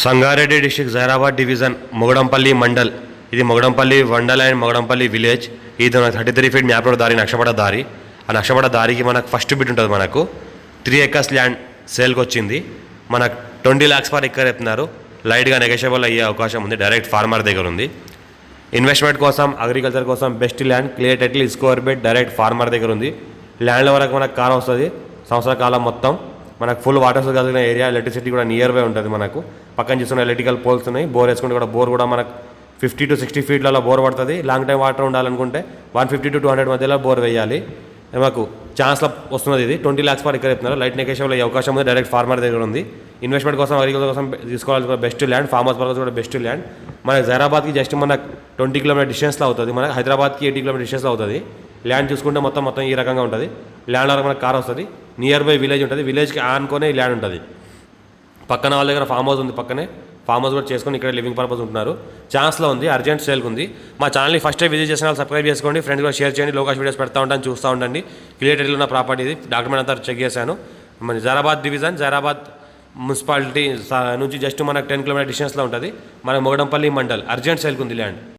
Sangareddy district Zaheerabad division Mogadampalli mandal. ఇది Mogadampalli mandal and Mogadampalli village. ఇది మనకు 33 ఫీట్ మ్యాప్ రోడ్ దారి, నక్షపడ దారి. ఆ నక్షపడ దారికి మనకు ఫస్ట్ బిట్ ఉంటుంది. మనకు 3 acres ల్యాండ్ సేల్కి వచ్చింది. మనకు 20 lakhs పర్ ఎకర్ చెప్తున్నారు. లైట్గా నెగోషియబుల్ అయ్యే అవకాశం ఉంది. డైరెక్ట్ ఫార్మర్ దగ్గర ఉంది. ఇన్వెస్ట్మెంట్ కోసం, అగ్రికల్చర్ కోసం best land, clear title, score bed direct farmer దగ్గర ఉంది. ల్యాండ్ల వరకు మనకు కార్ వస్తుంది. సంవత్సర కాలం మొత్తం మనకు ఫుల్ వాటర్స్ కలిగిన ఏరియా, ఎలక్ట్రిసిటీ కూడా నియర్ బై ఉంటుంది. మనకు పక్కన చూస్తున్న ఎలక్ట్రికల్ పోల్స్ ఉన్నాయి. బోర్ వేసుకుంటే కూడా బోర్ కూడా మనకు 50 to 60 ఫీట్లలో బోర్ పడుతుంది. లాంగ్ టైం వాటర్ ఉండాలనుకుంటే 150 to 200 మధ్యలో బోర్ వేయాలి. మాకు ఛాన్స్లో వస్తున్నది. ఇది 20 lakhs పర్ ఎకర్ చెప్తున్నారు. లైట్ నెగోషియబుల్ అయ్యే అవకాశం ఉంది. డైరెక్ట్ ఫార్మర్ దగ్గర ఉంది. ఇన్వెస్ట్మెంట్ కోసం, అగ్రికల్చర్ కోసం తీసుకోవాల్సిన best land. Farm house purpose కూడా బెస్ట్ ల్యాండ్. మనకి జైరాబాద్కి జస్ట్ మనకు 20 kilometer డిస్టెన్స్లో అవుతుంది. మనకి హైదరాబాద్కి 80 kilometer డిస్టెన్స్లో అవుతుంది. ల్యాండ్ చూసుకుంటే మొత్తం ఈ రకంగా ఉంటుంది. ల్యాండ్ వరకు మనకు కార్ వస్తుంది. నియర్ బై విలేజ్ ఉంటుంది. విలేజ్కి ఆనుకొనే ఈ ల్యాండ్ ఉంటుంది. పక్కన వాళ్ళ దగ్గర ఫామ్ హౌస్ ఉంది. పక్కనే ఫామ్ హౌస్ కూడా చేసుకొని ఇక్కడ లివింగ్ పర్పస్ ఉంటున్నారు. ఛాన్స్లో ఉంది. అర్జెంట్ సేల్కి ఉంది. మా ఛానల్ని ఫస్ట్ టైం విజిట్ చేసిన వాళ్ళు సబ్స్క్రైబ్ చేసుకోండి. ఫ్రెండ్స్ కూడా షేర్ చేయండి. లోకాష్ వీడియోస్ పెడతా ఉంటాను, చూస్తూ ఉండండి. క్లియర్ టైటిల్ ఉన్న ప్రాపర్టీ ఇది. డాక్యుమెంట్ అంతా చెక్ చేశాను. మన జైరాబాద్ డివిజన్, జైరాబాద్ మున్సిపాలిటీ నుంచి జస్ట్ మనకు 10 kilometer డిస్టెన్స్లో ఉంటుంది. మన మొగడంపల్లి మండల్. అర్జెంట్ సేల్కి ఉంది ల్యాండ్.